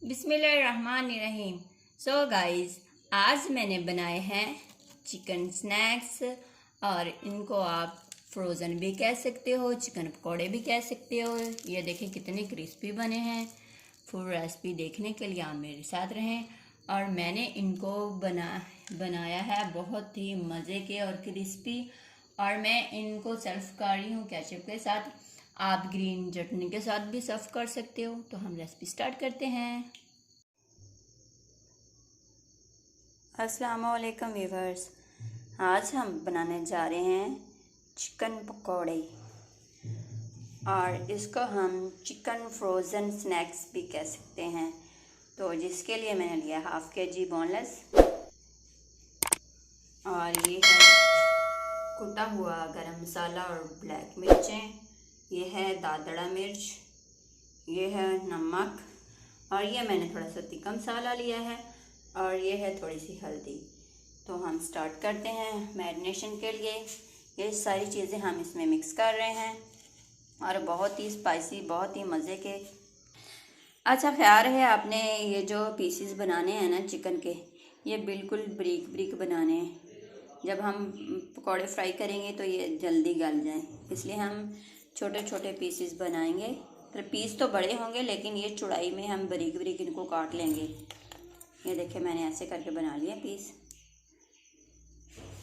बिस्मिल्लाहिर्रहमानिर्रहीम। So guys, आज मैंने बनाए हैं चिकन स्नैक्स और इनको आप फ्रोज़न भी कह सकते हो, चिकन पकौड़े भी कह सकते हो। ये देखें कितने क्रिस्पी बने हैं। फुल रेसिपी देखने के लिए आप मेरे साथ रहें। और मैंने इनको बनाया है बहुत ही मज़े के और क्रिस्पी। और मैं इनको सर्व कर रही हूँ केचप के साथ। आप ग्रीन चटनी के साथ भी सर्व कर सकते हो। तो हम रेसिपी स्टार्ट करते हैं। अस्सलाम वालेकुम व्यूवर्स, आज हम बनाने जा रहे हैं चिकन पकौड़े और इसको हम चिकन फ्रोज़न स्नैक्स भी कह सकते हैं। तो जिसके लिए मैंने लिया हाफ़ केजी बोनलेस और ये है कुटा हुआ गरम मसाला और ब्लैक मिर्चें, ये है दादड़ा मिर्च, ये है नमक और ये मैंने थोड़ा सा तीखा मसाला लिया है और ये है थोड़ी सी हल्दी। तो हम स्टार्ट करते हैं मैरिनेशन के लिए। ये सारी चीज़ें हम इसमें मिक्स कर रहे हैं और बहुत ही स्पाइसी, बहुत ही मज़े के। अच्छा ख्याल है आपने ये जो पीसीस बनाने हैं ना चिकन के, ये बिल्कुल ब्रीक ब्रीक बनाने हैं। जब हम पकौड़े फ्राई करेंगे तो ये जल्दी गल जाएं, इसलिए हम छोटे छोटे पीसेस बनाएंगे। तो पीस तो बड़े होंगे लेकिन ये चौड़ाई में हम बारीक बारीक इनको काट लेंगे। ये देखिए मैंने ऐसे करके बना लिए पीस।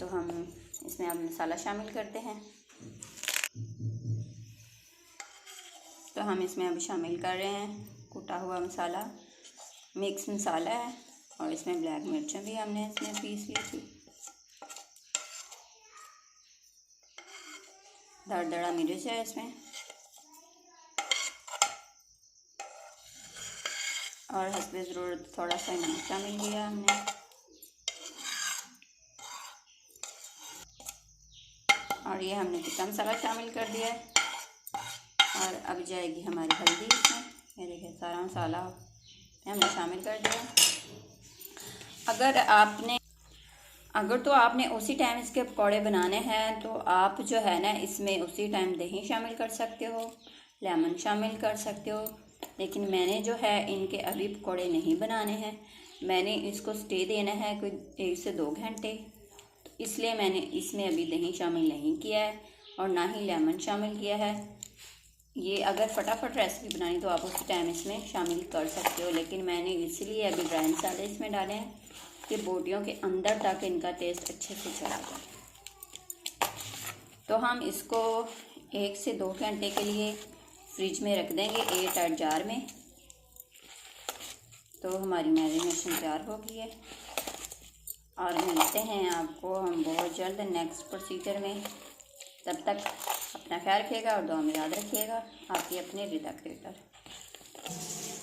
तो हम इसमें अब मसाला शामिल करते हैं। तो हम इसमें अब शामिल कर रहे हैं कुटा हुआ मसाला, मिक्स मसाला है और इसमें ब्लैक मिर्चें भी हमने इसमें पीस ली थी, दरदरा मिर्च है इसमें और हस्बे ज़रूरत थोड़ा सा नमक शामिल किया हमने। और ये हमने चिकन मसाला शामिल कर दिया है और अब जाएगी हमारी हल्दी इसमें। ये देखिए सारा मसाला हमने शामिल कर दिया। अगर तो आपने उसी टाइम इसके पकौड़े बनाने हैं तो आप जो है ना इसमें उसी टाइम दही शामिल कर सकते हो, लेमन शामिल कर सकते हो। लेकिन मैंने जो है इनके अभी पकौड़े नहीं बनाने हैं, मैंने इसको स्टे देना है कोई 1 से 2 घंटे, तो इसलिए मैंने इसमें अभी दही शामिल नहीं किया है और ना ही लेमन शामिल किया है। ये अगर फटाफट रेसिपी बनानी तो आप उसी टाइम इसमें शामिल कर सकते हो, लेकिन मैंने इसलिए अभी ड्राई मसाले इसमें डाले हैं कि बोटियों के अंदर तक इनका टेस्ट अच्छे से चला जाए। तो हम इसको 1 से 2 घंटे के लिए फ्रिज में रख देंगे एयरटाइट जार में। तो हमारी मैरिनेशन तैयार हो गई है और मिलते हैं आपको हम बहुत जल्द नेक्स्ट प्रोसीजर में। तब तक अपना ख्याल रखिएगा और दुआ में याद रखिएगा। आपकी अपनी रिदा क्रिएटर।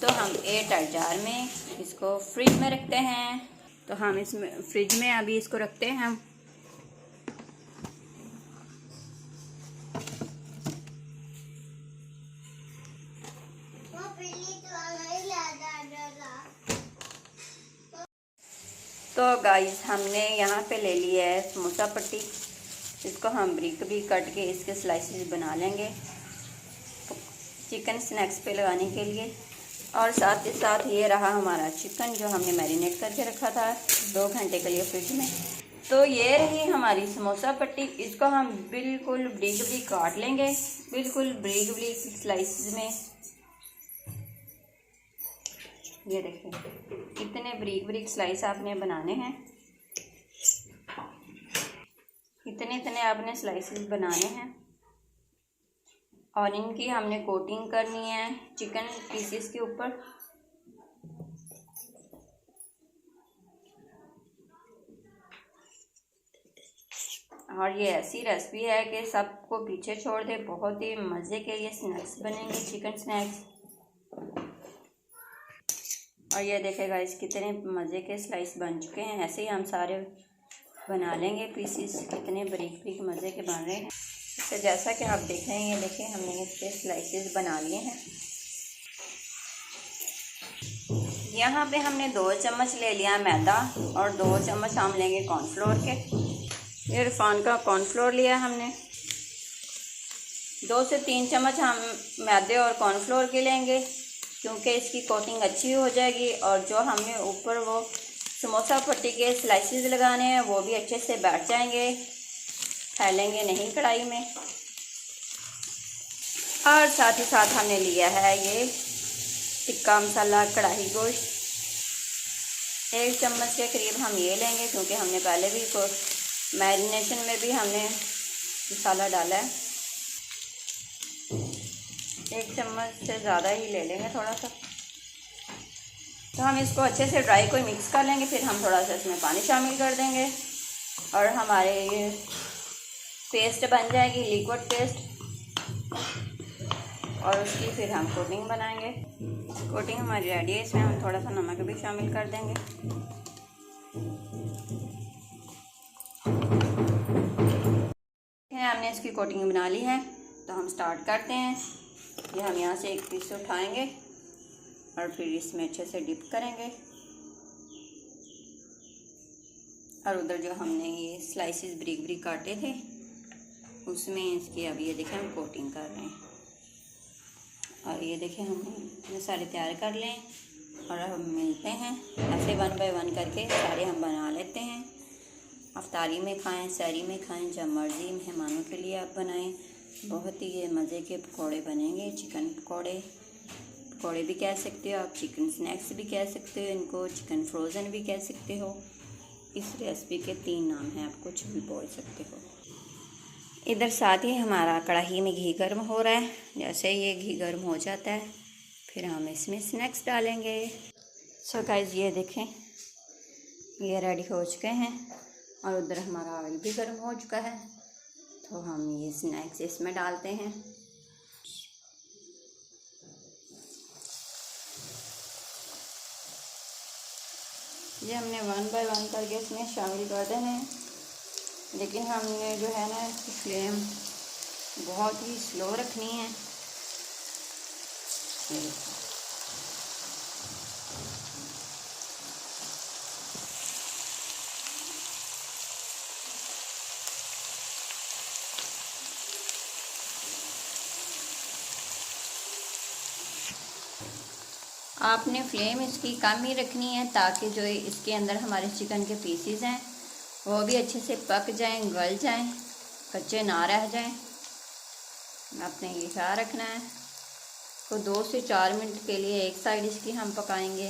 तो हम एयरटाइट जार में इसको फ्रिज में रखते हैं। तो हम इसमें फ्रिज में अभी इसको रखते हैं हम। तो गाइस हमने यहाँ पे ले लिया है समोसा पट्टी। इसको हम ब्रिक भी कट के इसके स्लाइसेस बना लेंगे चिकन स्नैक्स पे लगाने के लिए। और साथ ही साथ ये रहा हमारा चिकन जो हमने मैरिनेट करके रखा था 2 घंटे के लिए फ्रिज में। तो ये रही हमारी समोसा पट्टी। इसको हम बिल्कुल ब्रिक ब्रिक काट लेंगे, बिल्कुल ब्रिक ब्रिक स्लाइसेस में। ये देखिए कितने ब्रिक ब्रिक स्लाइस आपने बनाने हैं, इतने इतने आपने स्लाइसेस बनाने हैं और इनकी हमने कोटिंग करनी है चिकन पीसेस के ऊपर। और ये ऐसी रेसिपी है कि सबको पीछे छोड़ दे। बहुत ही मज़े के ये स्नैक्स बनेंगे, चिकन स्नैक्स। और ये देखेगा इस कितने मज़े के स्लाइस बन चुके हैं। ऐसे ही हम सारे बना लेंगे पीसीस, कितने बारीक बारीक मज़े के बन रहे हैं। तो जैसा कि आप देख रहे हैं, ये देखें हमने इसके स्लाइसेस बना लिए हैं। यहाँ पे हमने 2 चम्मच ले लिया मैदा और 2 चम्मच हम लेंगे कॉर्नफ्लोर के। ये रिफाइन का कॉर्नफ्लोर लिया हमने। 2 से 3 चम्मच हम मैदे और कॉर्नफ्लोर के लेंगे क्योंकि इसकी कोटिंग अच्छी हो जाएगी और जो हमने ऊपर वो समोसा पट्टी के स्लाइसेस लगाने हैं वो भी अच्छे से बैठ जाएंगे, फैलेंगे नहीं कढ़ाई में। और साथ ही साथ हमने लिया है ये टिक्का मसाला कढ़ाई गोश्त, 1 चम्मच के करीब हम ये लेंगे, क्योंकि हमने पहले भी मैरिनेशन में भी हमने मसाला डाला है। 1 चम्मच से ज़्यादा ही ले लेंगे थोड़ा सा। तो हम इसको अच्छे से ड्राई को मिक्स कर लेंगे, फिर हम थोड़ा सा इसमें पानी शामिल कर देंगे और हमारे ये पेस्ट बन जाएगी, लिक्विड पेस्ट। और उसकी फिर हम कोटिंग बनाएंगे। कोटिंग हमारी रेडी है, इसमें हम थोड़ा सा नमक भी शामिल कर देंगे। हमने इसकी कोटिंग बना ली है, तो हम स्टार्ट करते हैं। ये हम यहाँ से एक पीस उठाएंगे और फिर इसमें अच्छे से डिप करेंगे। और उधर जो हमने ये स्लाइसेस ब्रिक ब्रिक काटे थे उसमें इसकी अब ये देखें हम कोटिंग कर रहे हैं। और ये देखें हमने इतने सारे तैयार कर लें और हम मिलते हैं। ऐसे 1 बाय 1 करके सारे हम बना लेते हैं। अफ्तारी में खाएं, सहरी में खाएं, जब मर्ज़ी मेहमानों के लिए आप बनाएं। बहुत ही ये मज़े के पकौड़े बनेंगे। चिकन पकौड़े भी कह सकते हो आप, चिकन स्नैक्स भी कह सकते हो, इनको चिकन फ्रोज़न भी कह सकते हो। इस रेसिपी के 3 नाम हैं, आप कुछ भी बोल सकते हो। इधर साथ ही हमारा कढ़ाई में घी गर्म हो रहा है। जैसे ये घी गर्म हो जाता है फिर हम इसमें स्नैक्स डालेंगे। सो गाइस ये देखें ये रेडी हो चुके हैं और उधर हमारा ऑयल भी गर्म हो चुका है। तो हम ये स्नैक्स इसमें डालते हैं। ये हमने 1 बाय 1 करके इसमें शामिल कर देने हैं, लेकिन हमने जो है ना इसकी फ्लेम बहुत ही स्लो रखनी है। आपने फ्लेम इसकी कम ही रखनी है ताकि जो इसके अंदर हमारे चिकन के पीसीज हैं वो भी अच्छे से पक जाएं, गल जाएं, कच्चे ना रह जाएं। आपने ये ख्याल रखना है। तो 2 से 4 मिनट के लिए एक साइड इसकी हम पकाएंगे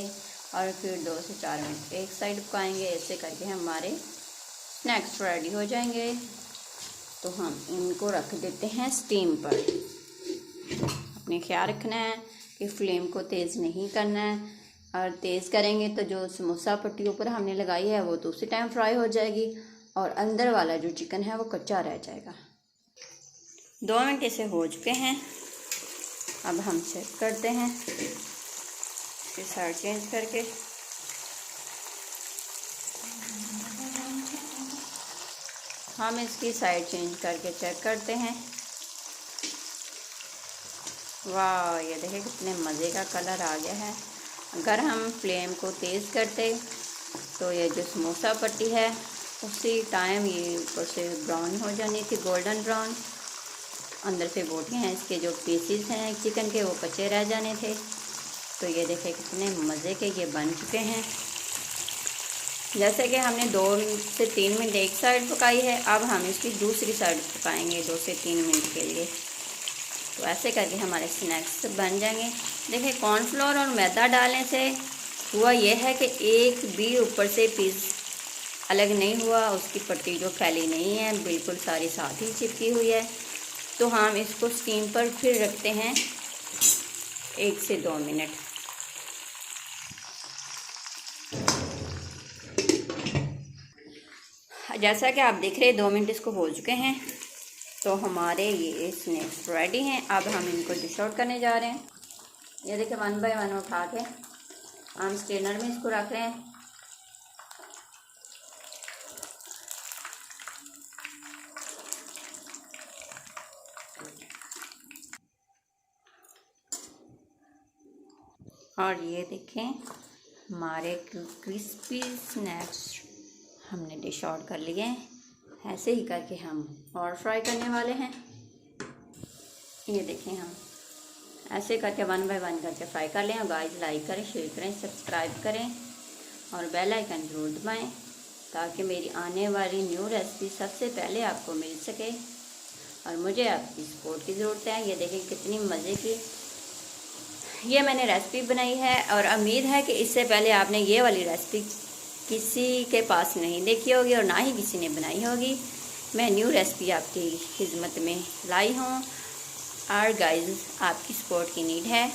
और फिर 2 से 4 मिनट एक साइड पकाएंगे। ऐसे करके हमारे स्नैक्स रेडी हो जाएंगे। तो हम इनको रख देते हैं स्टीम पर। अपने ख्याल रखना है कि फ्लेम को तेज़ नहीं करना है, और तेज़ करेंगे तो जो समोसा पट्टी ऊपर हमने लगाई है वो तो उसी टाइम फ्राई हो जाएगी और अंदर वाला जो चिकन है वो कच्चा रह जाएगा। 2 मिनट इसे हो चुके हैं। अब हम चेक करते हैं इसकी साइड चेंज करके। हम इसकी साइड चेंज करके चेक करते हैं। वाह ये देखिए कितने मज़े का कलर आ गया है। अगर हम फ्लेम को तेज़ करते तो ये जो समोसा पट्टी है उसी टाइम ये ऊपर से ब्राउन हो जानी थी, गोल्डन ब्राउन। अंदर से बोटियाँ हैं, इसके जो पीसीस हैं चिकन के वो कच्चे रह जाने थे। तो ये देखिए कितने मज़े के ये बन चुके हैं। जैसे कि हमने 2 से 3 मिनट एक साइड पकाई है, अब हम इसकी दूसरी साइड पकाएंगे 2 से 3 मिनट के लिए। तो ऐसे करके हमारे स्नैक्स बन जाएंगे। देखिए कॉर्नफ्लोर और मैदा डालने से हुआ यह है कि एक भी ऊपर से पीस अलग नहीं हुआ, उसकी पट्टी जो फैली नहीं है, बिल्कुल सारी साथ ही चिपकी हुई है। तो हम इसको स्टीम पर फिर रखते हैं 1 से 2 मिनट। जैसा कि आप देख रहे हैं 2 मिनट इसको हो चुके हैं। तो हमारे ये स्नैक्स रेडी हैं। अब हम इनको डिश आउट करने जा रहे हैं। ये देखिए 1 बाय 1 उठा के हम स्ट्रेनर में इसको रख रहे हैं। और ये देखें हमारे क्रिस्पी स्नैक्स हमने डिश आउट कर लिए हैं। ऐसे ही करके हम और फ्राई करने वाले हैं। ये देखें हम ऐसे करके 1 बाय 1 करके फ्राई कर लें। और गाइस लाइक करें, शेयर करें, सब्सक्राइब करें और बेल आइकन ज़रूर दबाएं ताकि मेरी आने वाली न्यू रेसिपी सबसे पहले आपको मिल सके। और मुझे आपकी सपोर्ट की ज़रूरत है। ये देखें कितनी मज़े की ये मैंने रेसिपी बनाई है और उम्मीद है कि इससे पहले आपने ये वाली रेसिपी किसी के पास नहीं देखी होगी और ना ही किसी ने बनाई होगी। मैं न्यू रेसिपी आपकी खिदमत में लाई हूँ और गाइस आपकी सपोर्ट की नीड है।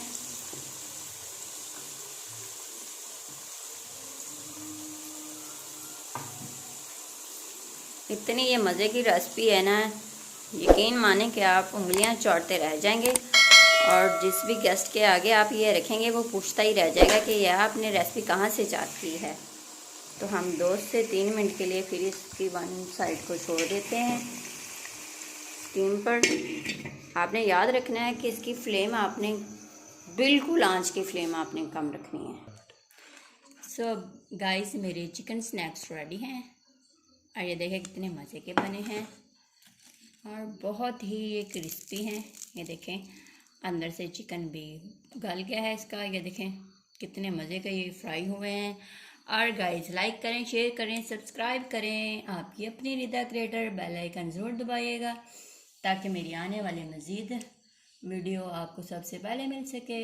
इतनी ये मज़े की रेसिपी है ना, यकीन माने कि आप उंगलियां चाटते रह जाएंगे। और जिस भी गेस्ट के आगे आप ये रखेंगे वो पूछता ही रह जाएगा कि यह आपने रेसिपी कहाँ से चाट की है। तो हम 2 से 3 मिनट के लिए फिर इसकी 1 साइड को छोड़ देते हैं स्टीम पर। आपने याद रखना है कि इसकी फ्लेम आपने बिल्कुल आंच की फ्लेम आपने कम रखनी है। सो गाइस मेरे चिकन स्नैक्स रेडी हैं और ये देखें कितने मज़े के बने हैं और बहुत ही ये क्रिस्पी हैं। ये देखें अंदर से चिकन भी गल गया है इसका। ये देखें कितने मज़े का ये फ्राई हुए हैं। और गाइस लाइक करें, शेयर करें, सब्सक्राइब करें। आपकी अपनी रिदा क्रिएटर, बेल आइकन ज़रूर दबाइएगा ताकि मेरी आने वाले मज़ीद वीडियो आपको सबसे पहले मिल सके।